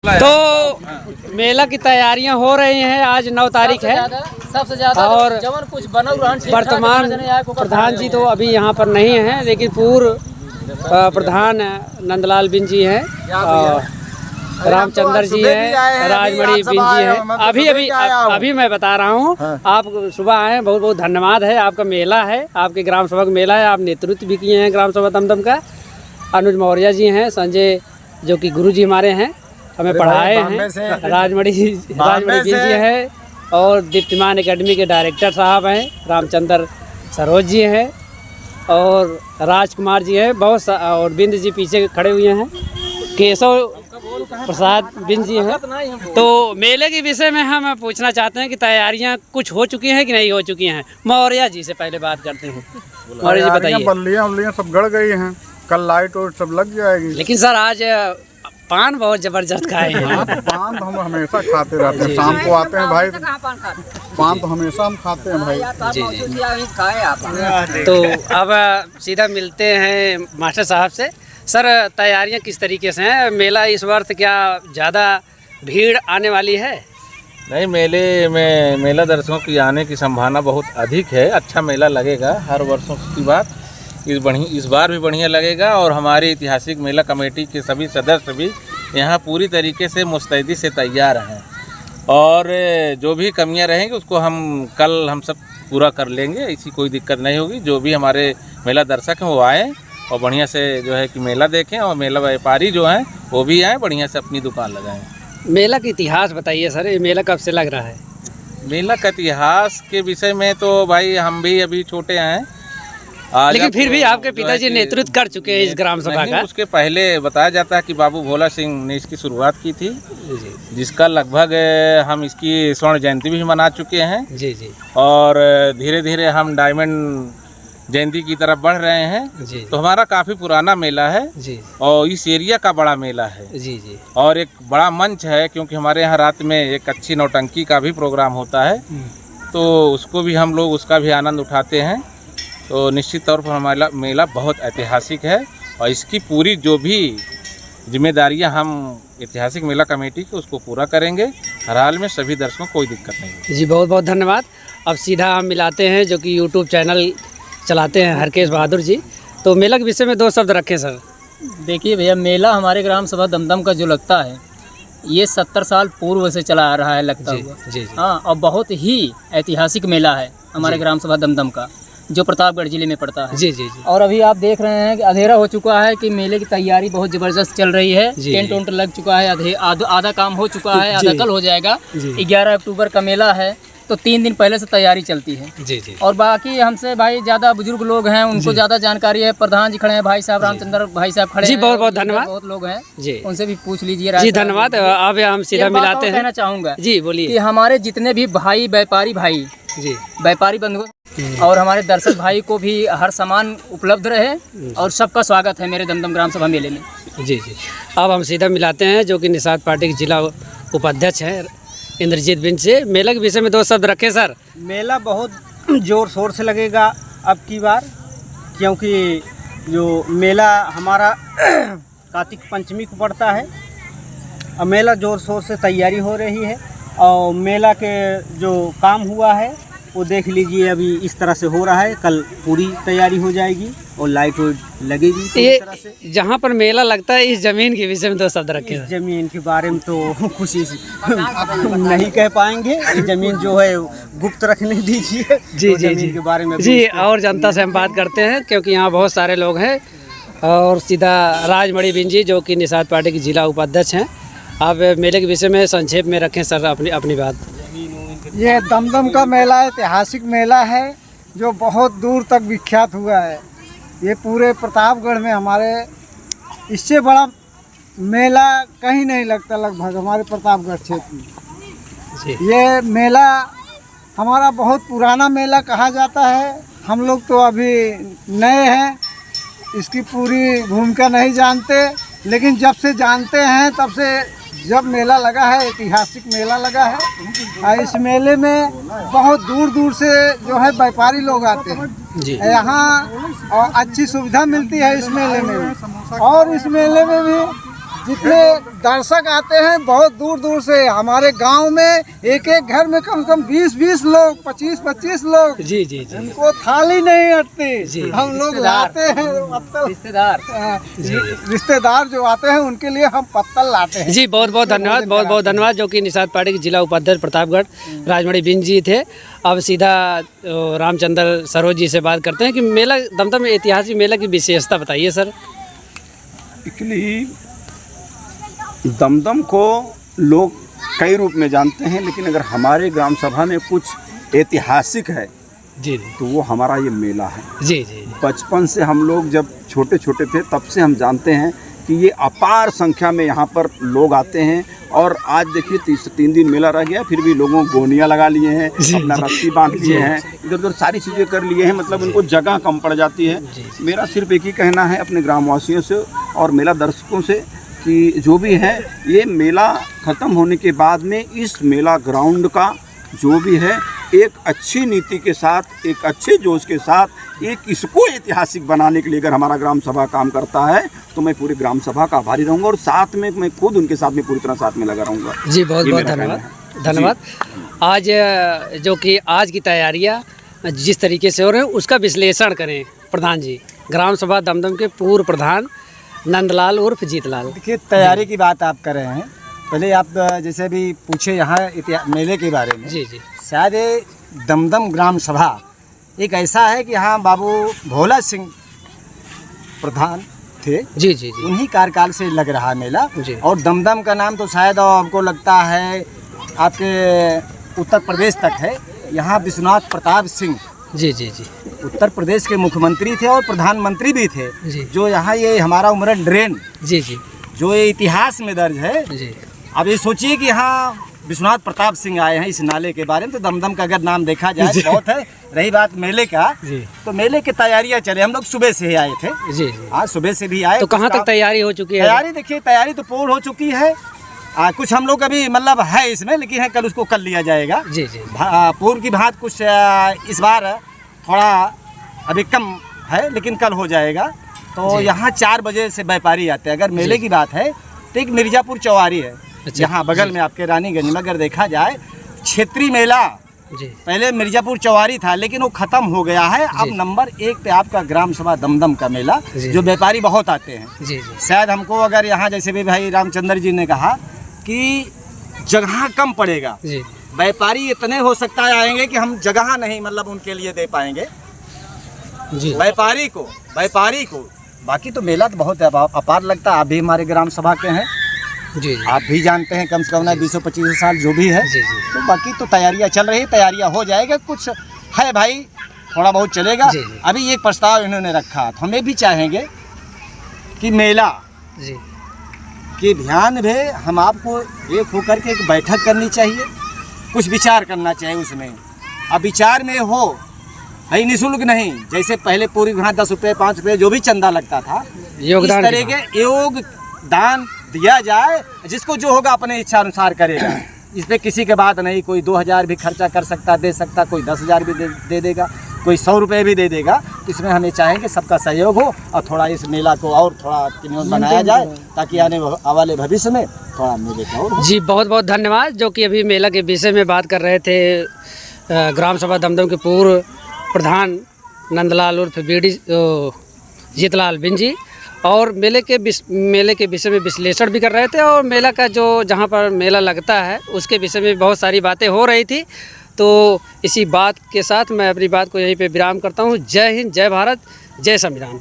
तो मेला की तैयारियां हो रही हैं। आज 9 तारीख है सबसे ज्यादा और कुछ बनल वर्तमान प्रधान जी तो अभी यहाँ पर नहीं हैं, लेकिन पूर्व प्रधान नंदलाल बिन जी हैं, रामचंद्र जी हैं, राजमणि बिन जी हैं। अभी मैं बता रहा हूँ, आप सुबह आए, बहुत बहुत धन्यवाद है। आपका मेला है, आपके ग्राम सभा का मेला है, आप नेतृत्व भी किए हैं ग्राम सभा दमदम का। अनुज मौर्य जी हैं, संजय जो कि गुरु जी हमारे हैं, हमें पढ़ाए हैं, राजमणि बिन जी हैं, और दीप्तिमान एकेडमी के डायरेक्टर साहब हैं, रामचंद्र सरोज जी हैं, और राजकुमार जी हैं, बहुत और बिंद जी पीछे खड़े हुए हैं, केशव प्रसाद बिन जी हैं। तो मेले के विषय में हम पूछना चाहते हैं कि तैयारियां कुछ हो चुकी हैं कि नहीं हो चुकी हैं। मौर्य जी से पहले बात करते हैं। मौर्य जी बताइए। बल्लियां सब गड़ गई हैं, कल लाइट और सब लग जाएगी। लेकिन सर आज पान बहुत जबरदस्त खाए हैं। पान तो हम हमेशा खाते रहते हैं, शाम को आते हैं भाई, पान तो हमेशा हम खाते हैं भाई। जी। तो अब सीधा मिलते हैं मास्टर साहब से। सर तैयारियां किस तरीके से हैं? मेला इस वर्ष क्या ज़्यादा भीड़ आने वाली है? नहीं, मेले में मेला दर्शकों की आने की संभावना बहुत अधिक है। अच्छा मेला लगेगा, हर वर्षों की बात इस बार भी बढ़िया लगेगा। और हमारी ऐतिहासिक मेला कमेटी के सभी सदस्य भी यहाँ पूरी तरीके से मुस्तैदी से तैयार हैं, और जो भी कमियाँ रहेंगी उसको हम सब पूरा कर लेंगे। ऐसी कोई दिक्कत नहीं होगी। जो भी हमारे मेला दर्शक हैं वो आएँ और बढ़िया से जो है कि मेला देखें, और मेला व्यापारी जो हैं वो भी आएँ, बढ़िया से अपनी दुकान लगाएँ। मेला का इतिहास बताइए सर, ये मेला कब से लग रहा है? मेला का इतिहास के विषय में तो भाई हम भी अभी छोटे हैं, लेकिन फिर भी आपके पिताजी नेतृत्व कर चुके हैं इस ग्राम सभा का। उसके पहले बताया जाता है कि बाबू भोला सिंह ने इसकी शुरुआत की थी, जिसका लगभग हम इसकी स्वर्ण जयंती भी मना चुके हैं। जी जी। और धीरे धीरे हम डायमंड जयंती की तरफ बढ़ रहे हैं। जी। तो हमारा काफ़ी पुराना मेला है जी, और इस एरिया का बड़ा मेला है जी जी। और एक बड़ा मंच है, क्योंकि हमारे यहाँ रात में एक अच्छी नौटंकी का भी प्रोग्राम होता है, तो उसको भी हम लोग उसका भी आनंद उठाते हैं। तो निश्चित तौर पर हमारा मेला बहुत ऐतिहासिक है, और इसकी पूरी जो भी जिम्मेदारियां हम ऐतिहासिक मेला कमेटी की उसको पूरा करेंगे। हर हाल में सभी दर्शकों को कोई दिक्कत नहीं जी। बहुत बहुत धन्यवाद। अब सीधा हम मिलाते हैं जो कि यूट्यूब चैनल चलाते हैं, हरकेश बहादुर जी। तो मेला के विषय में 2 शब्द रखें सर। देखिए भैया, मेला हमारे ग्राम सभा दमदम का जो लगता है, ये 70 साल पूर्व से चला आ रहा है लगता हुआ। जी। हाँ, और बहुत ही ऐतिहासिक मेला है हमारे ग्राम सभा दमदम का, जो प्रतापगढ़ जिले में पड़ता है। जी जी जी। और अभी आप देख रहे हैं कि अंधेरा हो चुका है, कि मेले की तैयारी बहुत जबरदस्त चल रही है। टेंट वेंट लग चुका है, आधा काम हो चुका है, आधा कल हो जाएगा। 11 अक्टूबर का मेला है, तो 3 दिन पहले से तैयारी चलती है। जी जी। और बाकी हमसे भाई ज़्यादा बुजुर्ग लोग हैं, उनको ज़्यादा जानकारी है। प्रधान जी खड़े हैं, भाई साहब रामचंद्र भाई साहब खड़े हैं। बहुत बहुत धन्यवाद। बहुत लोग हैं जी, उनसे भी पूछ लीजिए जी। धन्यवाद। अब हम सीधा मिलाते हैं। कहना चाहूँगा जी, बोलिए। कि हमारे जितने भी भाई व्यापारी भाई जी, व्यापारी बंधु और हमारे दर्शक भाई को भी हर सामान उपलब्ध रहे, और सबका स्वागत है मेरे दमदम ग्राम सभा मेले में। जी जी। अब हम सीधा मिलाते हैं जो कि निषाद पार्टी के जिला उपाध्यक्ष हैं, इंद्रजीत बिन से। मेला के विषय में 2 शब्द रखें सर। मेला बहुत ज़ोर शोर से लगेगा अब की बार, क्योंकि जो मेला हमारा कार्तिक पंचमी को पड़ता है, और मेला ज़ोर शोर से तैयारी हो रही है। और मेला के जो काम हुआ है वो देख लीजिए, अभी इस तरह से हो रहा है। कल पूरी तैयारी हो जाएगी और लाइट लगेगी पूरी तरह से। जहाँ पर मेला लगता है, इस जमीन के विषय में 2 शब्द रखें। इस जमीन के बारे में तो कुछ नहीं कह पाएंगे, ये जमीन जो है गुप्त रखने दीजिए। जी जी जमीन के बारे में जी। और जनता से हम बात करते हैं, क्योंकि यहाँ बहुत सारे लोग हैं। और सीधा राजमणि बिन जी जो कि निषाद पार्टी के जिला उपाध्यक्ष हैं। आप मेले के विषय में संक्षेप में रखें सर अपनी बात। ये दमदम का मेला ऐतिहासिक मेला है, जो बहुत दूर तक विख्यात हुआ है। ये पूरे प्रतापगढ़ में हमारे इससे बड़ा मेला कहीं नहीं लगता, लगभग हमारे प्रतापगढ़ क्षेत्र में। ये मेला हमारा बहुत पुराना मेला कहा जाता है। हम लोग तो अभी नए हैं, इसकी पूरी भूमिका नहीं जानते, लेकिन जब से जानते हैं तब से जब मेला लगा है, ऐतिहासिक मेला लगा है। इस मेले में बहुत दूर दूर से जो है व्यापारी लोग आते हैं यहाँ, और अच्छी सुविधा मिलती है इस मेले में। और इस मेले में भी जितने दर्शक आते हैं बहुत दूर दूर से, हमारे गांव में एक एक घर में कम से कम 20-20 लोग, 25-25 लोग। जी जी जी। उनको थाली नहीं हटती। हम लोग लाते हैं रिश्तेदार जो आते हैं उनके लिए हम पत्तल लाते हैं। जी बहुत बहुत धन्यवाद, बहुत बहुत धन्यवाद। जो कि निषाद पार्टी के जिला उपाध्यक्ष प्रतापगढ़ राजमणि बिंज जी थे। अब सीधा रामचंद्र सरोज जी से बात करते हैं कि मेला दमदम ऐतिहासिक मेला की विशेषता बताइए सर। एक्चुअली दमदम को लोग कई रूप में जानते हैं, लेकिन अगर हमारे ग्राम सभा में कुछ ऐतिहासिक है जी तो वो हमारा ये मेला है। जी जी। बचपन से हम लोग जब छोटे छोटे थे तब से हम जानते हैं कि ये अपार संख्या में यहाँ पर लोग आते हैं। और आज देखिए 3 दिन मेला रह गया, फिर भी लोगों गोनियाँ लगा लिए हैं, अपना रस्सी बांध लिए हैं, इधर उधर सारी चीज़ें कर लिए हैं, मतलब उनको जगह कम पड़ जाती है। मेरा सिर्फ एक ही कहना है अपने ग्रामवासियों से और मेला दर्शकों से कि जो भी है ये मेला ख़त्म होने के बाद में इस मेला ग्राउंड का जो भी है एक अच्छी नीति के साथ, एक अच्छे जोश के साथ, एक इसको ऐतिहासिक बनाने के लिए अगर हमारा ग्राम सभा काम करता है तो मैं पूरी ग्राम सभा का आभारी रहूँगा और साथ में मैं खुद उनके साथ में पूरी तरह साथ में लगा रहूँगा। जी बहुत बहुत धन्यवाद, धन्यवाद। आज जो कि आज की तैयारियाँ जिस तरीके से हो रहे हैं उसका विश्लेषण करें प्रधान जी, ग्राम सभा दमदम के पूर्व प्रधान नंदलाल उर्फ जीतलाल। देखिए तैयारी की बात आप कर रहे हैं, पहले आप जैसे भी पूछे यहाँ मेले के बारे में। जी जी। शायद ये दमदम ग्राम सभा एक ऐसा है कि यहाँ बाबू भोला सिंह प्रधान थे। जी जी जी। उन्हीं कार्यकाल से लग रहा है मेला। जी। और दमदम का नाम तो शायद आपको लगता है आपके उत्तर प्रदेश तक है। यहाँ विश्वनाथ प्रताप सिंह जी जी जी उत्तर प्रदेश के मुख्यमंत्री थे और प्रधानमंत्री भी थे। जी। जो यहाँ ये हमारा उमरन ड्रेन जी जी जो ये इतिहास में दर्ज है। जी। अब ये सोचिए कि यहाँ विश्वनाथ प्रताप सिंह आए हैं इस नाले के बारे में, तो दमदम का अगर नाम देखा जाए तो बहुत है। रही बात मेले का, तो मेले की तैयारियां चले, हम लोग सुबह से ही आए थे। जी। आज सुबह से भी आए। तो कहाँ तक तैयारी हो चुकी है? तैयारी देखिए, तैयारी तो पूर्ण हो चुकी है। कुछ हम लोग अभी मतलब है इसमें, लेकिन है कल उसको कल लिया जाएगा। जी जी। पूर्व की बात कुछ इस बार थोड़ा अभी कम है, लेकिन कल हो जाएगा। तो यहाँ 4 बजे से व्यापारी आते हैं। अगर मेले की बात है तो एक मिर्जापुर चौवारी है। अच्छा, यहाँ बगल में आपके रानीगंज में अगर देखा जाए क्षेत्रीय मेला जी। पहले मिर्जापुर चौवारी था, लेकिन वो खत्म हो गया है। अब नंबर 1 पे आपका ग्राम सभा दमदम का मेला, जो व्यापारी बहुत आते हैं। जी जी। शायद हमको अगर यहाँ जैसे भी भाई रामचंद्र जी ने कहा कि जगह कम पड़ेगा, व्यापारी इतने हो सकता है आएंगे कि हम जगह नहीं मतलब उनके लिए दे पाएंगे जी। व्यापारी को। बाकी तो मेला तो बहुत अपार लगता है। आप भी हमारे ग्राम सभा के हैं जी। आप भी जानते हैं, कम से कम 20-25 साल जो भी है। जी जी। तो बाकी तो तैयारियां चल रही, तैयारियां हो जाएगा। कुछ है भाई, थोड़ा बहुत चलेगा। जी जी। अभी एक प्रस्ताव इन्होंने रखा, तो हमें भी चाहेंगे कि मेला जी के ध्यान में हम आपको एक होकर के एक बैठक करनी चाहिए, कुछ विचार करना चाहिए उसमें। अब विचार में हो भाई निःशुल्क नहीं, जैसे पहले पूरी वहाँ 10 रुपये 5 रुपये जो भी चंदा लगता था, योगदान इस तरह के योगदान दिया जाए। जिसको जो होगा अपने इच्छा अनुसार करेगा। इस पर किसी के बात नहीं, कोई 2000 भी खर्चा कर सकता, दे सकता, कोई 10,000 भी दे देगा, कोई 100 रुपये भी दे देगा। इसमें हमें चाहेंगे सबका सहयोग हो और थोड़ा इस मेला को और थोड़ा किन्हों बनाया जाए, ताकि आने वाले भविष्य में थोड़ा मेले का और। जी बहुत बहुत धन्यवाद। जो कि अभी मेला के विषय में बात कर रहे थे ग्राम सभा दमदम के पूर्व प्रधान नंदलाल उर्फ बीडी जीतलाल बिंज जी, और मेले के विषय में विश्लेषण भी कर रहे थे। और मेला का जो जहाँ पर मेला लगता है उसके विषय में बहुत सारी बातें हो रही थी। तो इसी बात के साथ मैं अपनी बात को यहीं पे विराम करता हूँ। जय हिंद, जय भारत, जय संविधान।